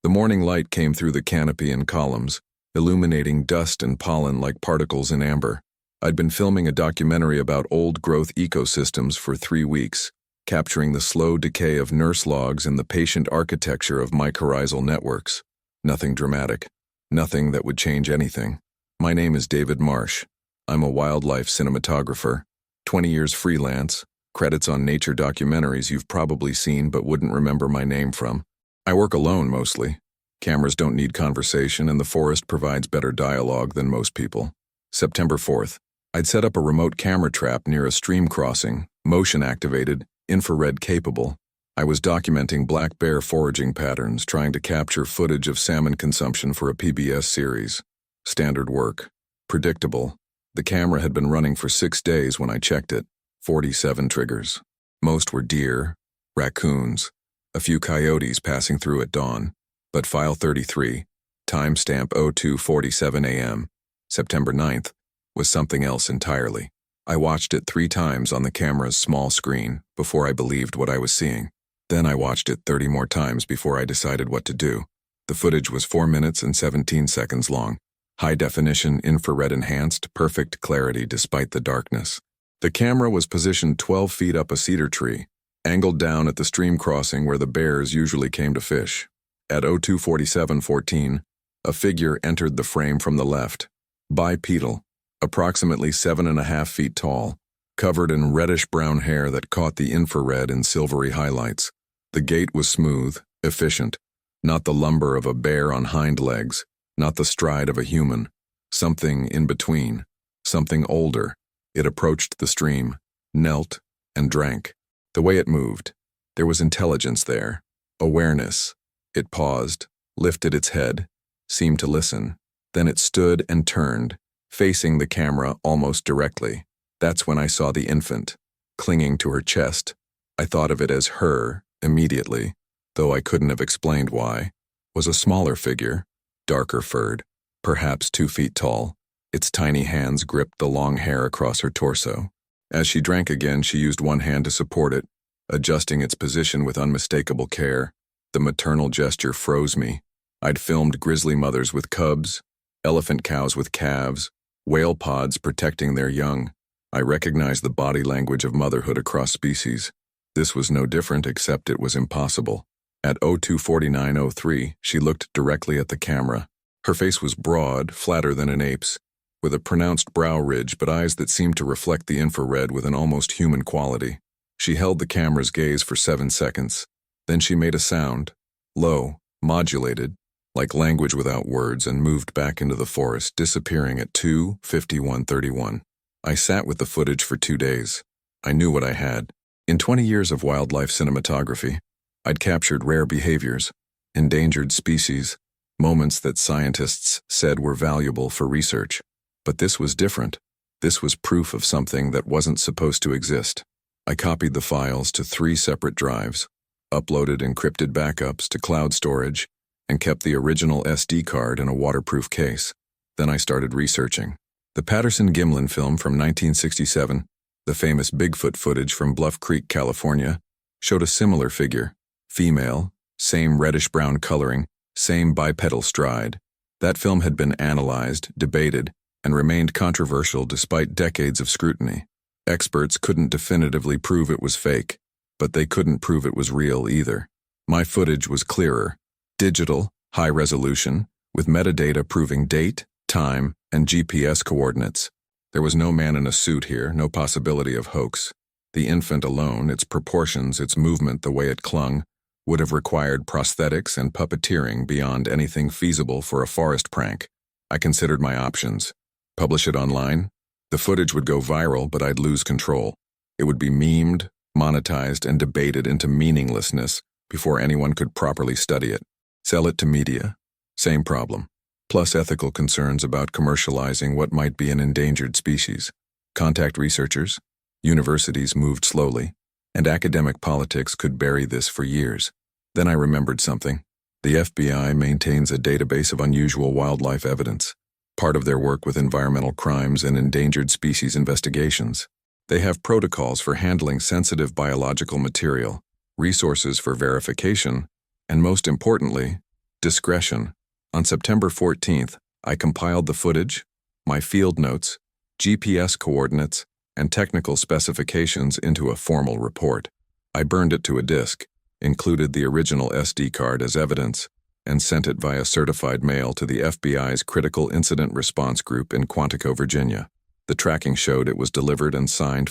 The morning light came through the canopy and columns, illuminating dust and pollen like particles in amber. I'd been filming a documentary about old-growth ecosystems for 3 weeks, capturing the slow decay of nurse logs and the patient architecture of mycorrhizal networks. Nothing dramatic. Nothing that would change anything. My name is David Marsh. I'm a wildlife cinematographer. 20 years freelance, credits on nature documentaries you've probably seen but wouldn't remember my name from. I work alone mostly. Cameras don't need conversation and the forest provides better dialogue than most people. September 4th. I'd set up a remote camera trap near a stream crossing, motion-activated, infrared-capable. I was documenting black bear foraging patterns, trying to capture footage of salmon consumption for a PBS series. Standard work. Predictable. The camera had been running for 6 days when I checked it. 47 triggers. Most were deer, raccoons, a few coyotes passing through at dawn. But file 33, timestamp 02:47 a.m., September 9th, was something else entirely. I watched it 3 times on the camera's small screen before I believed what I was seeing. Then I watched it 30 more times before I decided what to do. The footage was 4 minutes and 17 seconds long. High definition, infrared enhanced, perfect clarity despite the darkness. The camera was positioned 12 feet up a cedar tree, angled down at the stream crossing where the bears usually came to fish. At 02:47:14, a figure entered the frame from the left. Bipedal, approximately 7.5 feet tall, covered in reddish-brown hair that caught the infrared in silvery highlights. The gait was smooth, efficient, not the lumber of a bear on hind legs, not the stride of a human. Something in between, something older. It approached the stream, knelt, and drank. The way it moved, there was intelligence there, awareness. It paused, lifted its head, seemed to listen. Then it stood and turned, facing the camera almost directly. That's when I saw the infant, clinging to her chest. I thought of it as her, immediately, though I couldn't have explained why. Was a smaller figure, darker furred, perhaps 2 feet tall. Its tiny hands gripped the long hair across her torso. As she drank again, she used one hand to support it, adjusting its position with unmistakable care. The maternal gesture froze me. I'd filmed grizzly mothers with cubs, elephant cows with calves, whale pods protecting their young. I recognized the body language of motherhood across species. This was no different, except it was impossible. At 02:49:03, she looked directly at the camera. Her face was broad, flatter than an ape's, with a pronounced brow ridge but eyes that seemed to reflect the infrared with an almost human quality. She held the camera's gaze for 7 seconds. Then she made a sound, low, modulated, like language without words, and moved back into the forest, disappearing at 2:51:31. I sat with the footage for 2 days. I knew what I had. In 20 years of wildlife cinematography, I'd captured rare behaviors, endangered species, moments that scientists said were valuable for research. But this was different. This was proof of something that wasn't supposed to exist. I copied the files to 3 separate drives, uploaded encrypted backups to cloud storage, and kept the original SD card in a waterproof case. Then I started researching. The Patterson-Gimlin film from 1967, the famous Bigfoot footage from Bluff Creek, California, showed a similar figure. Female, same reddish-brown coloring, same bipedal stride. That film had been analyzed, debated, and remained controversial despite decades of scrutiny. Experts couldn't definitively prove it was fake, but they couldn't prove it was real either. My footage was clearer, digital, high resolution, with metadata proving date, time, and GPS coordinates. There was no man in a suit here, no possibility of hoax. The infant alone, its proportions, its movement, the way it clung, would have required prosthetics and puppeteering beyond anything feasible for a forest prank. I considered my options. Publish it online? The footage would go viral, but I'd lose control. It would be memed, monetized, and debated into meaninglessness before anyone could properly study it. Sell it to media? Same problem. Plus ethical concerns about commercializing what might be an endangered species. Contact researchers? Universities moved slowly, and academic politics could bury this for years. Then I remembered something. The FBI maintains a database of unusual wildlife evidence, part of their work with environmental crimes and endangered species investigations. They have protocols for handling sensitive biological material, resources for verification, and most importantly, Discretion. On September 14th, I compiled the footage, my field notes, GPS coordinates, and technical specifications into a formal report. I burned it to a disk, included the original SD card as evidence, and sent it via certified mail to the FBI's Critical Incident Response Group in Quantico, Virginia. The tracking showed it was delivered and signed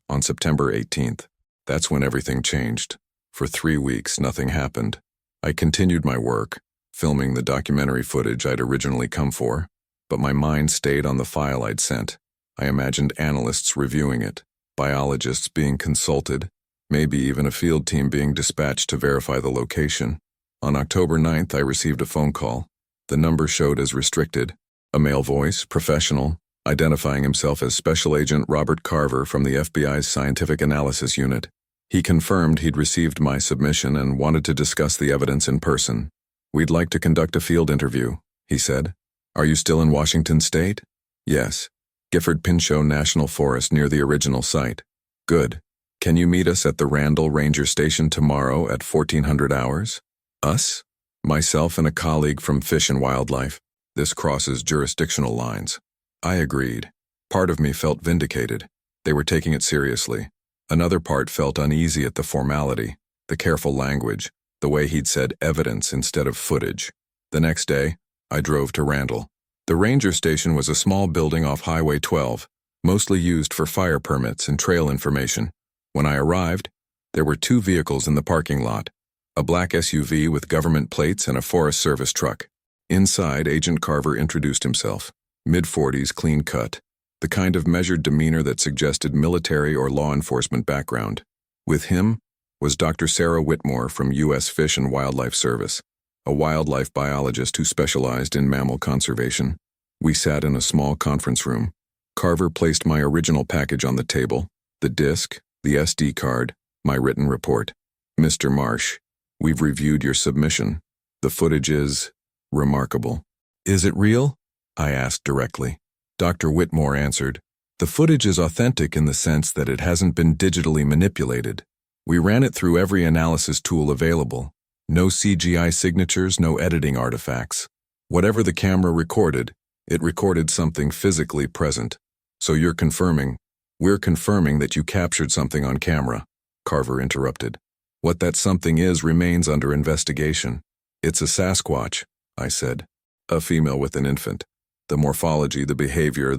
on September 18th. That's when everything changed. For 3 weeks, nothing happened. I continued my work, filming the documentary footage I'd originally come for, but my mind stayed on the file I'd sent. I imagined analysts reviewing it, biologists being consulted, maybe even a field team being dispatched to verify the location. On October 9th, I received a phone call. The number showed as restricted. A male voice, professional, identifying himself as Special Agent Robert Carver from the FBI's Scientific Analysis Unit. He confirmed he'd received my submission and wanted to discuss the evidence in person. "We'd like to conduct a field interview," he said. "Are you still in Washington State?" "Yes. Gifford Pinchot National Forest near the original site." "Good. Can you meet us at the Randall Ranger Station tomorrow at 1400 hours? "Us?" "Myself and a colleague from Fish and Wildlife. This crosses jurisdictional lines." I agreed. Part of me felt vindicated. They were taking it seriously. Another part felt uneasy at the formality, the careful language, the way he'd said evidence instead of footage. The next day, I drove to Randall. The ranger station was a small building off Highway 12, mostly used for fire permits and trail information. When I arrived, there were 2 vehicles in the parking lot, a black SUV with government plates and a Forest Service truck. Inside, Agent Carver introduced himself. Mid-40s, clean cut, the kind of measured demeanor that suggested military or law enforcement background. With him was Dr. Sarah Whitmore from U.S. Fish and Wildlife Service, a wildlife biologist who specialized in mammal conservation. We sat in a small conference room. Carver placed my original package on the table, the disc, the SD card, my written report. "Mr. Marsh, we've reviewed your submission. The footage is remarkable." "Is it real?" I asked directly. Dr. Whitmore answered, "The footage is authentic in the sense that it hasn't been digitally manipulated. We ran it through every analysis tool available. No CGI signatures, no editing artifacts. Whatever the camera recorded, it recorded something physically present. So we're confirming that you captured something on camera." Carver interrupted. "What that something is remains under investigation." "It's a Sasquatch," I said. "A female with an infant. The morphology, the behavior,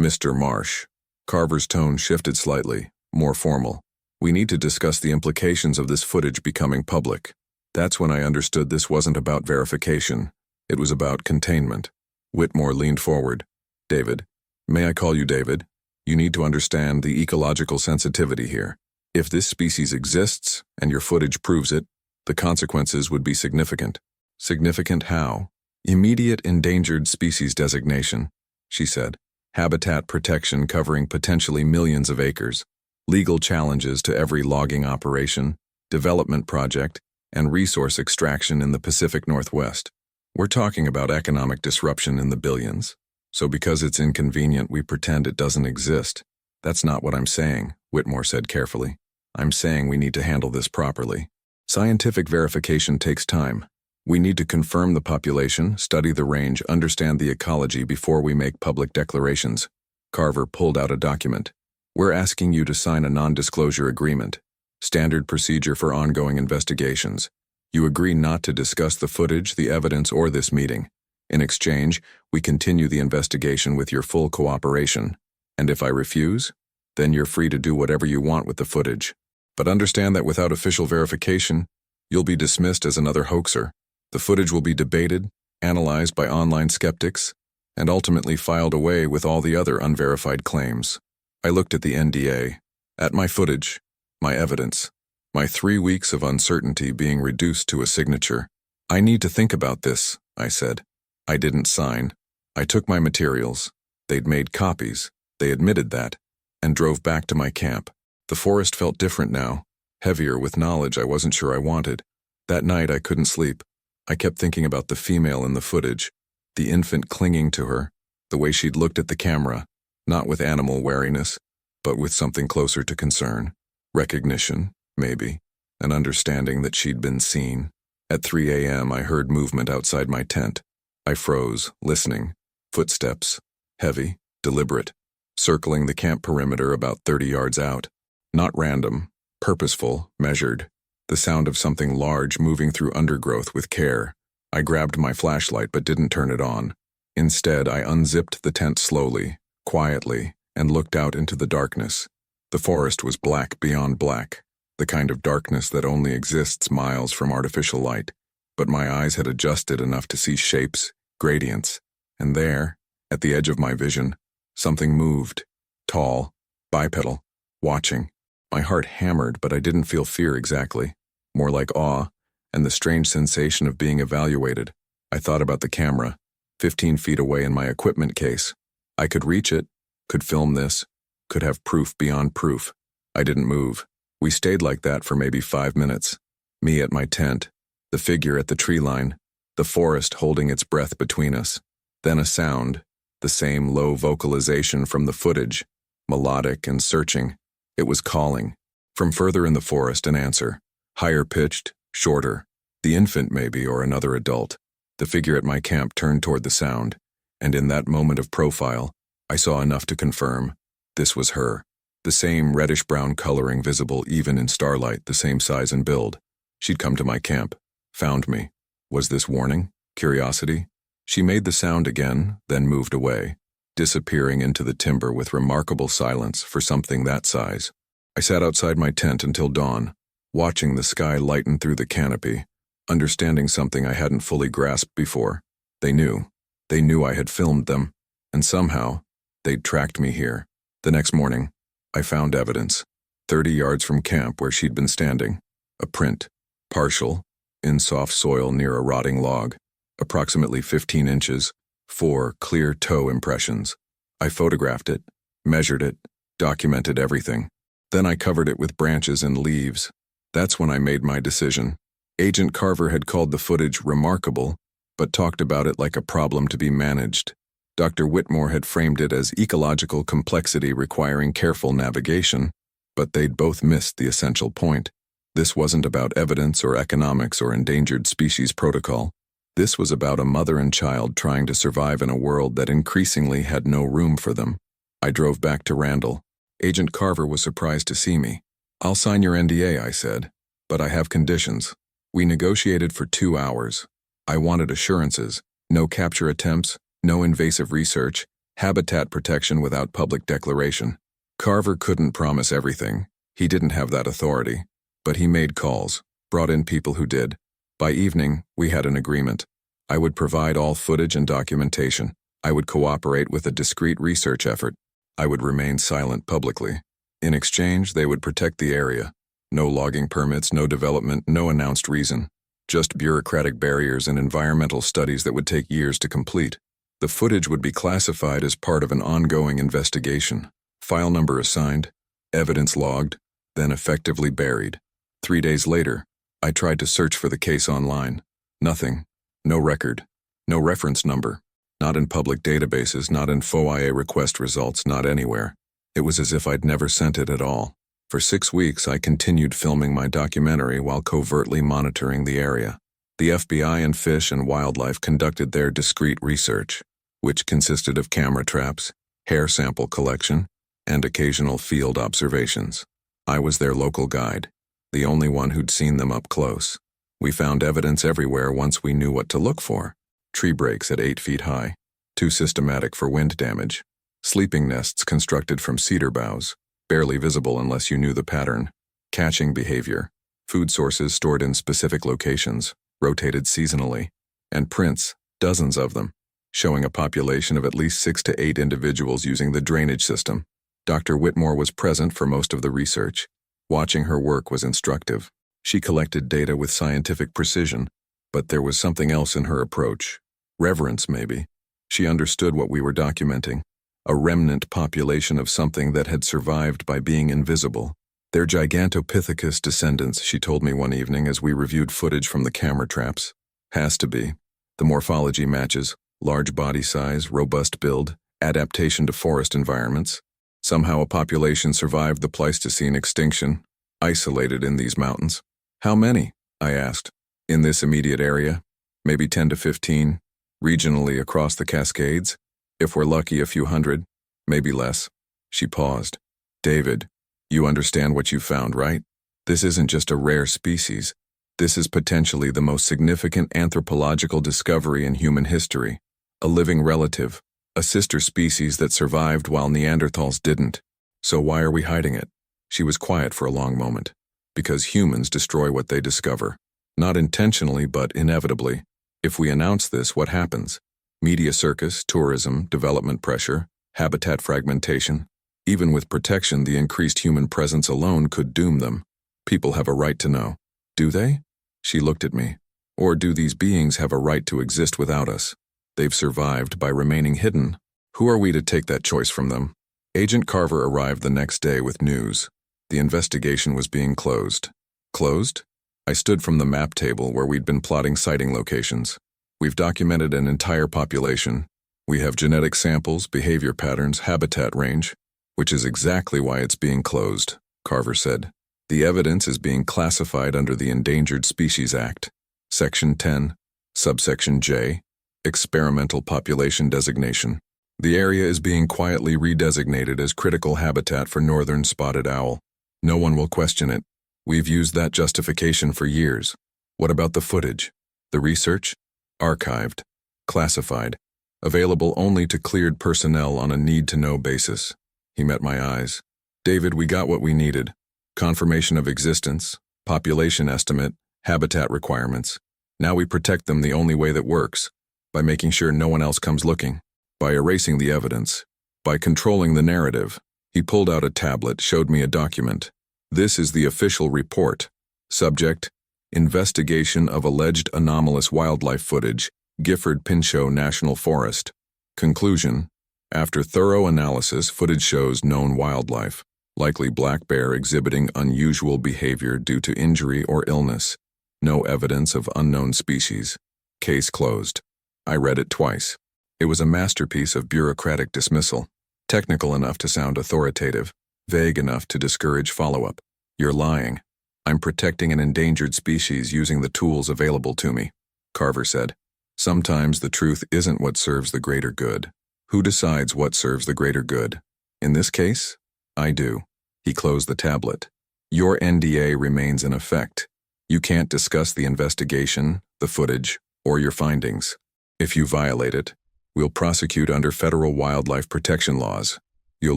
Mr. Marsh." Carver's tone shifted slightly, more formal. "We need to discuss the implications of this footage becoming public." That's when I understood this wasn't about verification. It was about containment. Whitmore leaned forward. "David, may I call you David? You need to understand the ecological sensitivity here. If this species exists, and your footage proves it, the consequences would be significant." "Significant how?" "Immediate endangered species designation," she said. "Habitat protection covering potentially millions of acres. Legal challenges to every logging operation, development project, and resource extraction in the Pacific Northwest. We're talking about economic disruption in the billions. So because it's inconvenient, we pretend it doesn't exist. That's not what I'm saying," Whitmore said carefully. "I'm saying we need to handle this properly. Scientific verification takes time. We need to confirm the population, study the range, understand the ecology before we make public declarations." Carver pulled out a document. "We're asking you to sign a non-disclosure agreement, standard procedure for ongoing investigations. You agree not to discuss the footage, the evidence, or this meeting. In exchange, we continue the investigation with your full cooperation. And if I refuse, then you're free to do whatever you want with the footage. But understand that without official verification, you'll be dismissed as another hoaxer. The footage will be debated, analyzed by online skeptics, and ultimately filed away with all the other unverified claims." I looked at the NDA, at my footage, my evidence, my 3 weeks of uncertainty being reduced to a signature. "I need to think about this," I said. I didn't sign. I took my materials. They'd made copies, they admitted that, and drove back to my camp. The forest felt different now, heavier with knowledge I wasn't sure I wanted. That night I couldn't sleep. I kept thinking about the female in the footage, the infant clinging to her, the way she'd looked at the camera, not with animal wariness, but with something closer to concern. Recognition, maybe, an understanding that she'd been seen. At 3 a.m., I heard movement outside my tent. I froze, listening. Footsteps. Heavy, deliberate. Circling the camp perimeter about 30 yards out. Not random. Purposeful, measured. The sound of something large moving through undergrowth with care. I grabbed my flashlight but didn't turn it on. Instead, I unzipped the tent slowly, quietly, and looked out into the darkness. The forest was black beyond black, the kind of darkness that only exists miles from artificial light. But my eyes had adjusted enough to see shapes, gradients, and there, at the edge of my vision, something moved. Tall, bipedal, watching. My heart hammered, but I didn't feel fear exactly. More like awe, and the strange sensation of being evaluated. I thought about the camera, 15 feet away in my equipment case. I could reach it, could film this, could have proof beyond proof. I didn't move. We stayed like that for maybe 5 minutes. Me at my tent, the figure at the tree line, the forest holding its breath between us. Then a sound, the same low vocalization from the footage, melodic and searching. It was calling. From further in the forest, an answer. Higher pitched, shorter. The infant maybe, or another adult. The figure at my camp turned toward the sound, and in that moment of profile, I saw enough to confirm. This was her. The same reddish-brown coloring visible even in starlight, the same size and build. She'd come to my camp. Found me. Was this warning? Curiosity? She made the sound again, then moved away, disappearing into the timber with remarkable silence for something that size. I sat outside my tent until dawn, watching the sky lighten through the canopy, understanding something I hadn't fully grasped before. They knew. They knew I had filmed them, and somehow, they'd tracked me here. The next morning, I found evidence. 30 yards from camp where she'd been standing. A print. Partial, in soft soil near a rotting log. Approximately 15 inches. 4 clear toe impressions. I photographed it, measured it, documented everything. Then I covered it with branches and leaves. That's when I made my decision. Agent Carver had called the footage remarkable, but talked about it like a problem to be managed. Dr. Whitmore had framed it as ecological complexity requiring careful navigation, but they'd both missed the essential point. This wasn't about evidence or economics or endangered species protocol. This was about a mother and child trying to survive in a world that increasingly had no room for them. I drove back to Randall. Agent Carver was surprised to see me. "I'll sign your NDA," I said, "but I have conditions." We negotiated for 2 hours. I wanted assurances, no capture attempts, no invasive research, habitat protection without public declaration. Carver couldn't promise everything. He didn't have that authority. But he made calls, brought in people who did. By evening, we had an agreement. I would provide all footage and documentation. I would cooperate with a discreet research effort. I would remain silent publicly. In exchange, they would protect the area. No logging permits, no development, no announced reason. Just bureaucratic barriers and environmental studies that would take years to complete. The footage would be classified as part of an ongoing investigation. File number assigned, evidence logged, then effectively buried. 3 days later, I tried to search for the case online. Nothing. No record. No reference number. Not in public databases, not in FOIA request results, not anywhere. It was as if I'd never sent it at all. For 6 weeks, I continued filming my documentary while covertly monitoring the area. The FBI and Fish and Wildlife conducted their discreet research, which consisted of camera traps, hair sample collection, and occasional field observations. I was their local guide, the only one who'd seen them up close. We found evidence everywhere once we knew what to look for. Tree breaks at 8 feet high, too systematic for wind damage. Sleeping nests constructed from cedar boughs, barely visible unless you knew the pattern. Catching behavior, food sources stored in specific locations, rotated seasonally, and prints, dozens of them, showing a population of at least 6 to 8 individuals using the drainage system. Dr. Whitmore was present for most of the research. Watching her work was instructive. She collected data with scientific precision, but there was something else in her approach. Reverence, maybe. She understood what we were documenting. A remnant population of something that had survived by being invisible. They're Gigantopithecus descendants, she told me one evening as we reviewed footage from the camera traps. Has to be. The morphology matches. Large body size, robust build, adaptation to forest environments. Somehow a population survived the Pleistocene extinction, isolated in these mountains. How many? I asked. In this immediate area, maybe 10 to 15, regionally across the Cascades, if we're lucky a few hundred, maybe less. She paused. David, you understand what you found, right? This isn't just a rare species. This is potentially the most significant anthropological discovery in human history. A living relative, a sister species that survived while Neanderthals didn't. So why are we hiding it? She was quiet for a long moment. Because humans destroy what they discover. Not intentionally, but inevitably. If we announce this, what happens? Media circus, tourism, development pressure, habitat fragmentation. Even with protection, the increased human presence alone could doom them. People have a right to know. Do they? She looked at me. Or do these beings have a right to exist without us? They've survived by remaining hidden. Who are we to take that choice from them? Agent Carver arrived the next day with news. The investigation was being closed. Closed? I stood from the map table where we'd been plotting sighting locations. We've documented an entire population. We have genetic samples, behavior patterns, habitat range, which is exactly why it's being closed, Carver said. The evidence is being classified under the Endangered Species Act, Section 10, Subsection J, Experimental Population Designation. The area is being quietly redesignated as critical habitat for northern spotted owl. No one will question it. We've used that justification for years. What about the footage? The research? Archived. Classified. Available only to cleared personnel on a need-to-know basis. He met my eyes. David, we got what we needed. Confirmation of existence, population estimate, habitat requirements. Now we protect them the only way that works, by making sure no one else comes looking, by erasing the evidence, by controlling the narrative. He pulled out a tablet, showed me a document. This is the official report. Subject: Investigation of alleged anomalous wildlife footage, Gifford Pinchot National Forest. Conclusion: After thorough analysis, footage shows known wildlife, likely black bear exhibiting unusual behavior due to injury or illness. No evidence of unknown species. Case closed. I read it twice. It was a masterpiece of bureaucratic dismissal. Technical enough to sound authoritative, vague enough to discourage follow-up. You're lying. I'm protecting an endangered species using the tools available to me, Carver said. Sometimes the truth isn't what serves the greater good. Who decides what serves the greater good? In this case, I do. He closed the tablet. Your NDA remains in effect. You can't discuss the investigation, the footage, or your findings. If you violate it, we'll prosecute under federal wildlife protection laws. You'll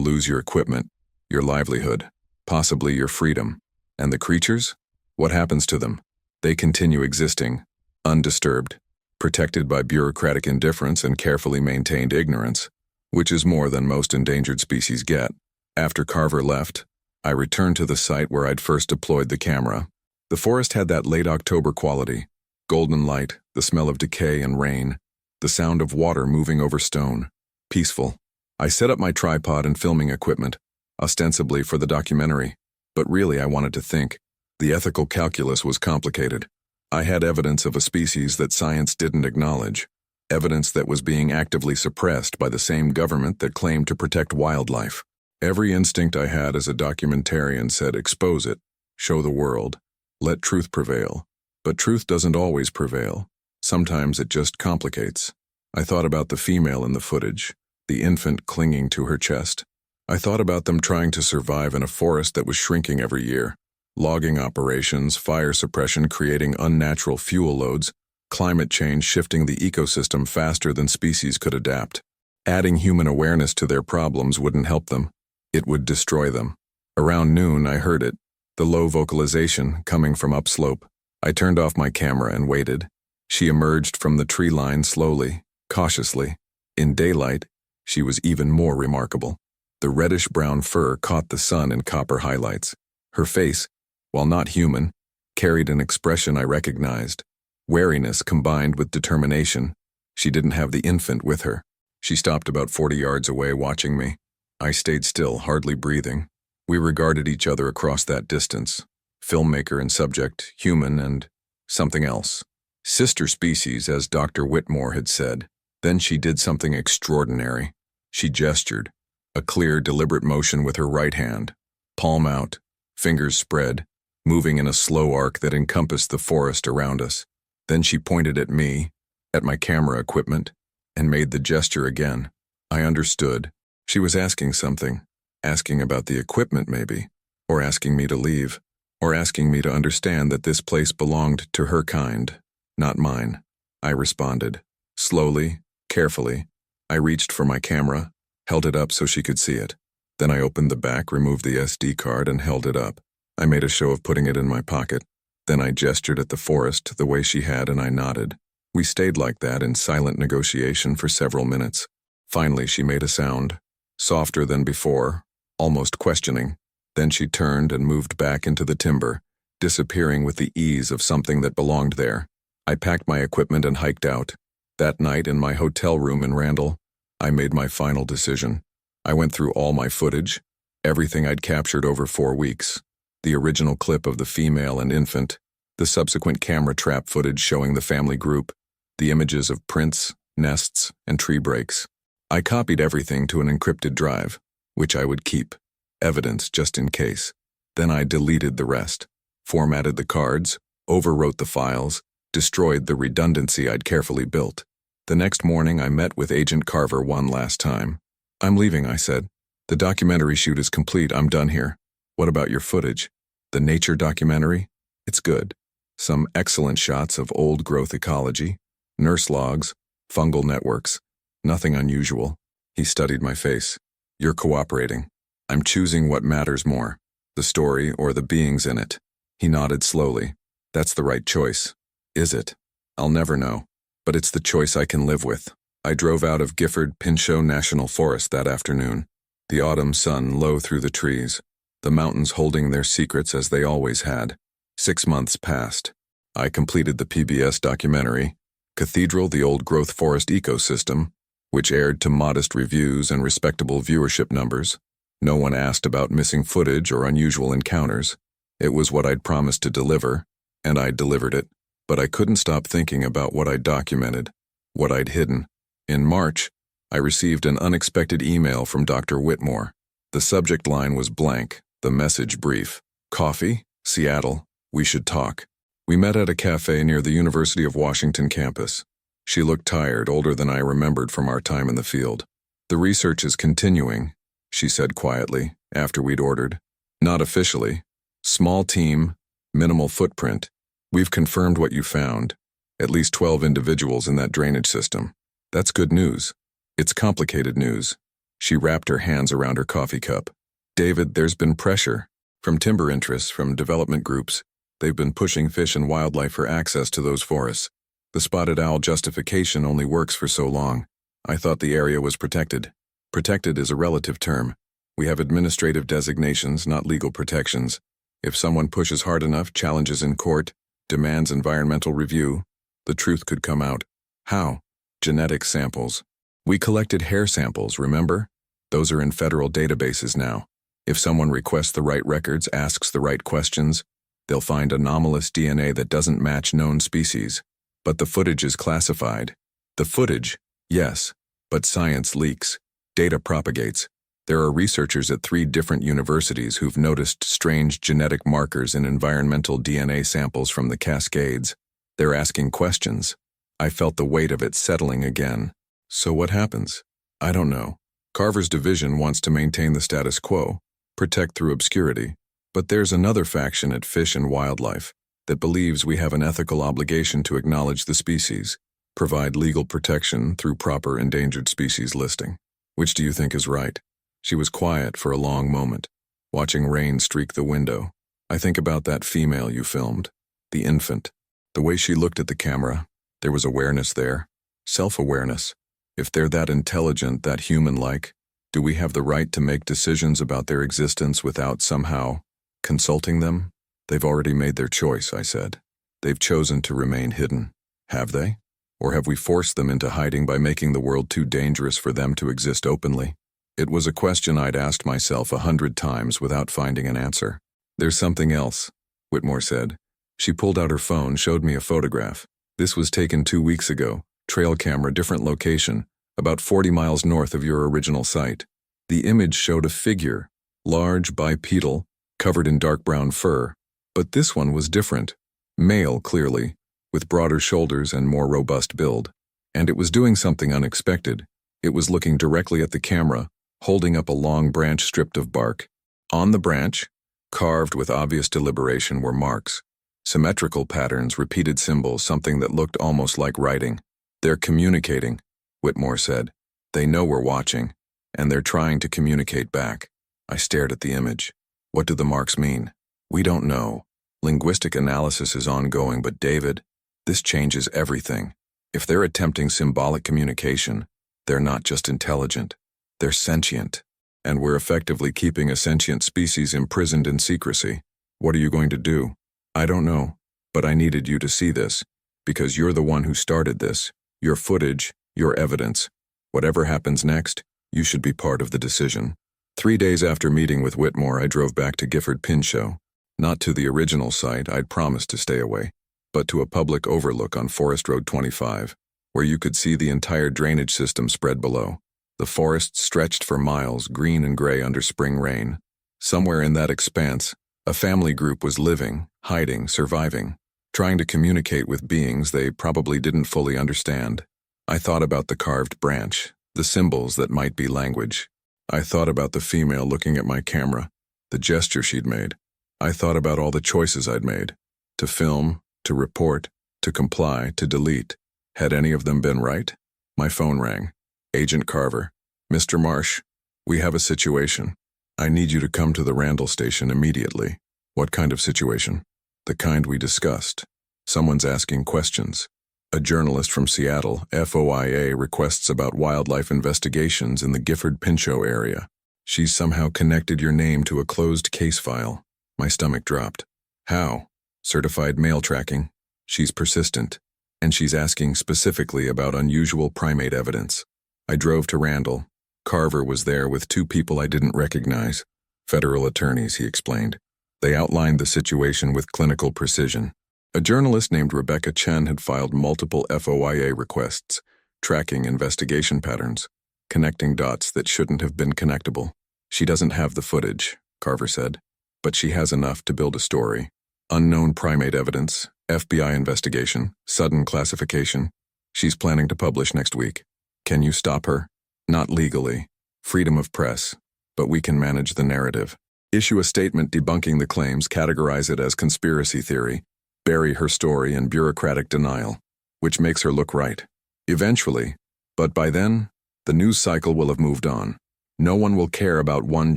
lose your equipment, your livelihood, possibly your freedom. And the creatures? What happens to them? They continue existing, undisturbed, protected by bureaucratic indifference and carefully maintained ignorance, which is more than most endangered species get. After Carver left, I returned to the site where I'd first deployed the camera. The forest had that late October quality: golden light, the smell of decay and rain, the sound of water moving over stone. Peaceful. I set up my tripod and filming equipment, ostensibly for the documentary, but really I wanted to think. The ethical calculus was complicated. I had evidence of a species that science didn't acknowledge, evidence that was being actively suppressed by the same government that claimed to protect wildlife. Every instinct I had as a documentarian said expose it, show the world, let truth prevail. But truth doesn't always prevail. Sometimes it just complicates. I thought about the female in the footage, the infant clinging to her chest. I thought about them trying to survive in a forest that was shrinking every year. Logging operations, fire suppression creating unnatural fuel loads, climate change shifting the ecosystem faster than species could adapt. Adding human awareness to their problems wouldn't help them. It would destroy them. Around noon, I heard it, the low vocalization coming from upslope. I turned off my camera and waited. She emerged from the tree line slowly, cautiously. In daylight, she was even more remarkable. The reddish-brown fur caught the sun in copper highlights. Her face, while not human, carried an expression I recognized. Wariness combined with determination. She didn't have the infant with her. She stopped about 40 yards away, watching me. I stayed still, hardly breathing. We regarded each other across that distance. Filmmaker and subject, human and something else. Sister species, as Dr. Whitmore had said. Then she did something extraordinary. She gestured, a clear, deliberate motion with her right hand, palm out, fingers spread, moving in a slow arc that encompassed the forest around us. Then she pointed at me, at my camera equipment, and made the gesture again. I understood. She was asking something. Asking about the equipment, maybe. Or asking me to leave. Or asking me to understand that this place belonged to her kind, not mine. I responded. Slowly, carefully. I reached for my camera, held it up so she could see it. Then I opened the back, removed the SD card, and held it up. I made a show of putting it in my pocket. Then I gestured at the forest the way she had, and I nodded. We stayed like that in silent negotiation for several minutes. Finally, she made a sound, softer than before, almost questioning. Then she turned and moved back into the timber, disappearing with the ease of something that belonged there. I packed my equipment and hiked out. That night in my hotel room in Randall, I made my final decision. I went through all my footage, everything I'd captured over 4 weeks. The original clip of the female and infant, the subsequent camera trap footage showing the family group, the images of prints, nests, and tree breaks. I copied everything to an encrypted drive, which I would keep. Evidence just in case. Then I deleted the rest, formatted the cards, overwrote the files, destroyed the redundancy I'd carefully built. The next morning I met with Agent Carver one last time. I'm leaving, I said. The documentary shoot is complete, I'm done here. What about your footage? The nature documentary? It's good. Some excellent shots of old-growth ecology, nurse logs, fungal networks. Nothing unusual. He studied my face. You're cooperating. I'm choosing what matters more, the story or the beings in it. He nodded slowly. That's the right choice. Is it? I'll never know. But it's the choice I can live with. I drove out of Gifford-Pinchot National Forest that afternoon. The autumn sun low through the trees. The mountains holding their secrets as they always had. 6 months passed. I completed the PBS documentary, Cathedral: The Old-Growth Forest Ecosystem, which aired to modest reviews and respectable viewership numbers. No one asked about missing footage or unusual encounters. It was what I'd promised to deliver, and I delivered it. But I couldn't stop thinking about what I'd documented, what I'd hidden. In March, I received an unexpected email from Dr. Whitmore. The subject line was blank, the message brief. Coffee, Seattle, we should talk. We met at a cafe near the University of Washington campus. She looked tired, older than I remembered from our time in the field. The research is continuing, she said quietly, after we'd ordered. Not officially. Small team, minimal footprint. We've confirmed what you found. At least 12 individuals in that drainage system. That's good news. It's complicated news. She wrapped her hands around her coffee cup. David, there's been pressure. From timber interests, from development groups. They've been pushing fish and wildlife for access to those forests. The spotted owl justification only works for so long. I thought the area was protected. Protected is a relative term. We have administrative designations, not legal protections. If someone pushes hard enough, challenges in court, demands environmental review, the truth could come out. How? Genetic samples. We collected hair samples, remember? Those are in federal databases now. If someone requests the right records, asks the right questions, they'll find anomalous DNA that doesn't match known species. But the footage is classified. The footage, yes, but science leaks. Data propagates. There are researchers at 3 different universities who've noticed strange genetic markers in environmental DNA samples from the Cascades. They're asking questions. I felt the weight of it settling again. So what happens? I don't know. Carver's division wants to maintain the status quo, protect through obscurity. But there's another faction at Fish and Wildlife that believes we have an ethical obligation to acknowledge the species, provide legal protection through proper endangered species listing. Which do you think is right? She was quiet for a long moment, watching rain streak the window. I think about that female you filmed, the infant. The way she looked at the camera, there was awareness there, self-awareness. If they're that intelligent, that human-like, do we have the right to make decisions about their existence without somehow consulting them? They've already made their choice, I said. They've chosen to remain hidden. Have they? Or have we forced them into hiding by making the world too dangerous for them to exist openly? It was a question I'd asked myself 100 times without finding an answer. There's something else, Whitmore said. She pulled out her phone, showed me a photograph. This was taken 2 weeks ago, trail camera, different location, about 40 miles north of your original site. The image showed a figure, large, bipedal, covered in dark brown fur. But this one was different. Male, clearly, with broader shoulders and more robust build. And it was doing something unexpected. It was looking directly at the camera, holding up a long branch stripped of bark. On the branch, carved with obvious deliberation, were marks. Symmetrical patterns, repeated symbols, something that looked almost like writing. "They're communicating," Whitmore said. "They know we're watching, and they're trying to communicate back." I stared at the image. What do the marks mean? We don't know. Linguistic analysis is ongoing, but David, this changes everything. If they're attempting symbolic communication, they're not just intelligent, they're sentient. And we're effectively keeping a sentient species imprisoned in secrecy. What are you going to do? I don't know, but I needed you to see this, because you're the one who started this. Your footage, your evidence. Whatever happens next, you should be part of the decision. 3 days after meeting with Whitmore, I drove back to Gifford Pinchot. Not to the original site I'd promised to stay away, but to a public overlook on Forest Road 25, where you could see the entire drainage system spread below. The forest stretched for miles, green and gray under spring rain. Somewhere in that expanse, a family group was living, hiding, surviving, trying to communicate with beings they probably didn't fully understand. I thought about the carved branch, the symbols that might be language. I thought about the female looking at my camera, the gesture she'd made. I thought about all the choices I'd made. To film, to report, to comply, to delete. Had any of them been right? My phone rang. Agent Carver. "Mr. Marsh, we have a situation. I need you to come to the Randall station immediately." "What kind of situation?" "The kind we discussed. Someone's asking questions. A journalist from Seattle, FOIA, requests about wildlife investigations in the Gifford Pinchot area. She's somehow connected your name to a closed case file." My stomach dropped. "How?" "Certified mail tracking. She's persistent, and she's asking specifically about unusual primate evidence." I drove to Randall. Carver was there with 2 people I didn't recognize. Federal attorneys, he explained. They outlined the situation with clinical precision. A journalist named Rebecca Chen had filed multiple FOIA requests, tracking investigation patterns, connecting dots that shouldn't have been connectable. "She doesn't have the footage," Carver said, "but she has enough to build a story. Unknown primate evidence, FBI investigation, sudden classification. She's planning to publish next week. Can you stop her? Not legally. Freedom of press. But we can manage the narrative. Issue a statement debunking the claims, categorize it as conspiracy theory, bury her story in bureaucratic denial, which makes her look right. Eventually, but by then, the news cycle will have moved on. No one will care about one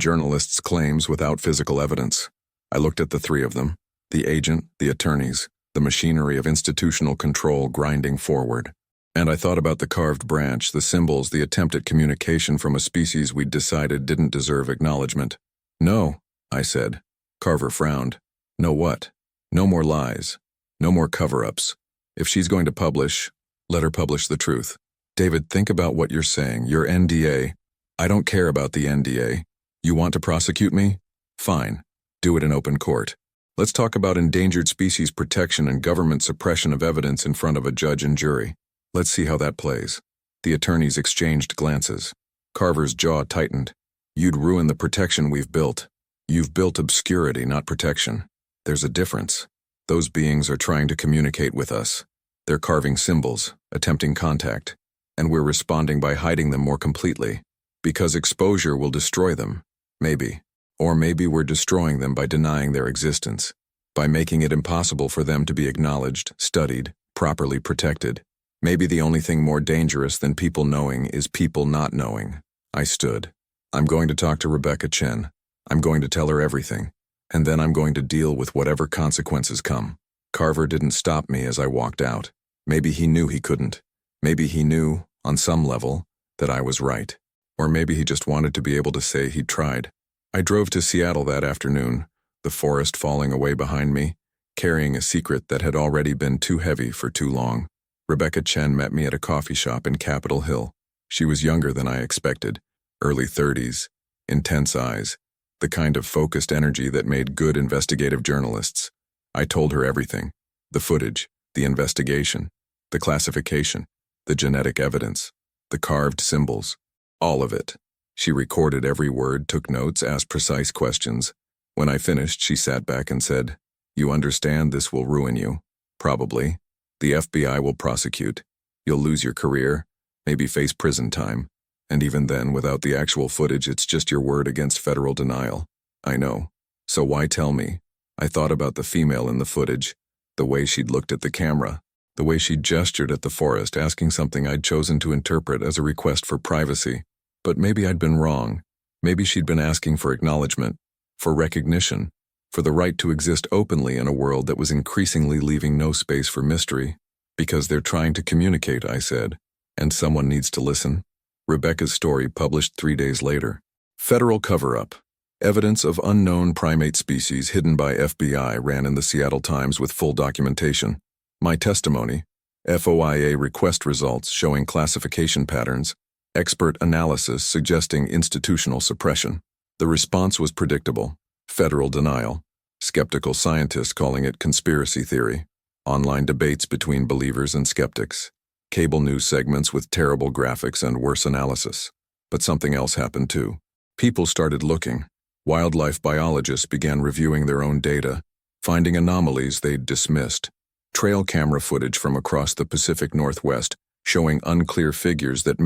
journalist's claims without physical evidence." I looked at the 3 of them, the agent, the attorneys, the machinery of institutional control grinding forward. And I thought about the carved branch, the symbols, the attempt at communication from a species we'd decided didn't deserve acknowledgement. "No," I said. Carver frowned. "No what?" "No more lies. No more cover-ups. If she's going to publish, let her publish the truth." "David, think about what you're saying. Your NDA. I don't care about the NDA. You want to prosecute me? Fine. Do it in open court. Let's talk about endangered species protection and government suppression of evidence in front of a judge and jury. Let's see how that plays." The attorneys exchanged glances. Carver's jaw tightened. "You'd ruin the protection we've built. You've built obscurity, not protection. There's a difference. Those beings are trying to communicate with us. They're carving symbols, attempting contact, and we're responding by hiding them more completely. Because exposure will destroy them. Maybe. Or maybe we're destroying them by denying their existence, by making it impossible for them to be acknowledged, studied, properly protected. Maybe the only thing more dangerous than people knowing is people not knowing." I stood. "I'm going to talk to Rebecca Chen. I'm going to tell her everything, and then I'm going to deal with whatever consequences come." Carver didn't stop me as I walked out. Maybe he knew he couldn't. Maybe he knew, on some level, that I was right. Or maybe he just wanted to be able to say he'd tried. I drove to Seattle that afternoon, the forest falling away behind me, carrying a secret that had already been too heavy for too long. Rebecca Chen met me at a coffee shop in Capitol Hill. She was younger than I expected, early 30s, intense eyes, the kind of focused energy that made good investigative journalists. I told her everything: the footage, the investigation, the classification, the genetic evidence, the carved symbols, all of it. She recorded every word, took notes, asked precise questions. When I finished, she sat back and said, "You understand this will ruin you?" "Probably." The FBI will prosecute. You'll lose your career, maybe face prison time. And even then, without the actual footage, it's just your word against federal denial. I know. So why tell me? I thought about the female in the footage, the way she'd looked at the camera, the way she'd gestured at the forest, asking something I'd chosen to interpret as a request for privacy. But maybe I'd been wrong. Maybe she'd been asking for acknowledgement, for recognition, for the right to exist openly in a world that was increasingly leaving no space for mystery. Because they're trying to communicate, I said, and someone needs to listen. Rebecca's story published 3 days later. Federal cover-up. Evidence of unknown primate species hidden by FBI ran in the Seattle Times with full documentation. My testimony. FOIA request results showing classification patterns. Expert analysis suggesting institutional suppression. The response was predictable. Federal denial. Skeptical scientists calling it conspiracy theory. Online debates between believers and skeptics. Cable news segments with terrible graphics and worse analysis. But something else happened too. People started looking. Wildlife biologists began reviewing their own data, finding anomalies they'd dismissed. Trail camera footage from across the Pacific Northwest showing unclear figures that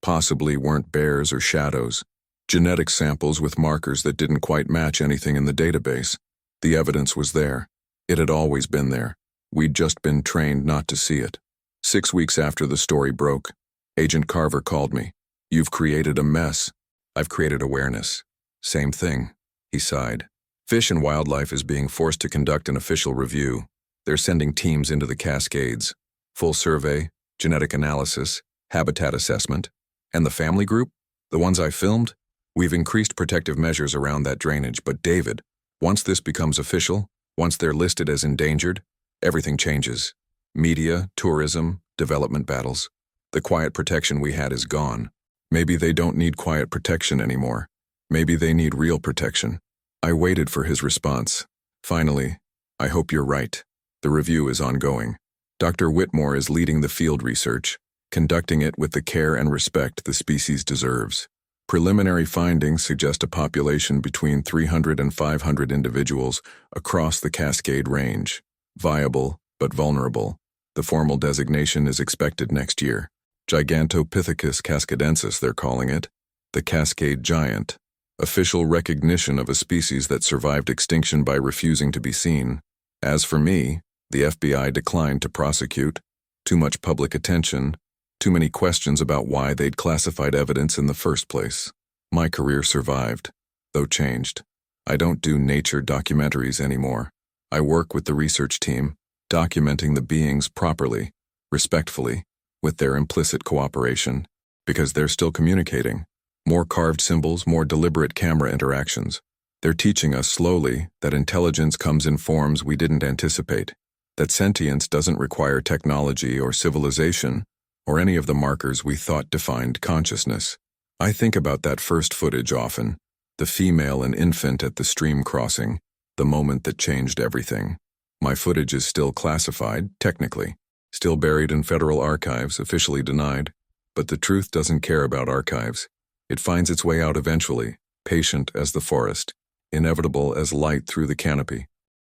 possibly weren't bears or shadows. Genetic samples with markers that didn't quite match anything in the database. The evidence was there. It had always been there. We'd just been trained not to see it. 6 weeks after the story broke, Agent Carver called me. "You've created a mess." "I've created awareness." "Same thing," he sighed. "Fish and Wildlife is being forced to conduct an official review. They're sending teams into the Cascades. Full survey, genetic analysis, habitat assessment. And the family group? The ones I filmed? We've increased protective measures around that drainage, but David, once this becomes official, once they're listed as endangered, everything changes. Media, tourism, development battles. The quiet protection we had is gone. Maybe they don't need quiet protection anymore. Maybe they need real protection." I waited for his response. Finally, "I hope you're right. The review is ongoing. Dr. Whitmore is leading the field research, conducting it with the care and respect the species deserves. Preliminary findings suggest a population between 300 and 500 individuals across the Cascade Range. Viable, but vulnerable. The formal designation is expected next year. Gigantopithecus cascadensis, they're calling it. The Cascade Giant. Official recognition of a species that survived extinction by refusing to be seen. As for me, the FBI declined to prosecute. Too much public attention. Too many questions about why they'd classified evidence in the first place. My career survived, though changed. I don't do nature documentaries anymore. I work with the research team, documenting the beings properly, respectfully, with their implicit cooperation, because they're still communicating. More carved symbols, more deliberate camera interactions. They're teaching us slowly that intelligence comes in forms we didn't anticipate, that sentience doesn't require technology or civilization, or any of the markers we thought defined consciousness. I think about that first footage often, the female and infant at the stream crossing, the moment that changed everything. My footage is still classified, technically, still buried in federal archives, officially denied, but the truth doesn't care about archives. It finds its way out eventually, patient as the forest, inevitable as light through the canopy.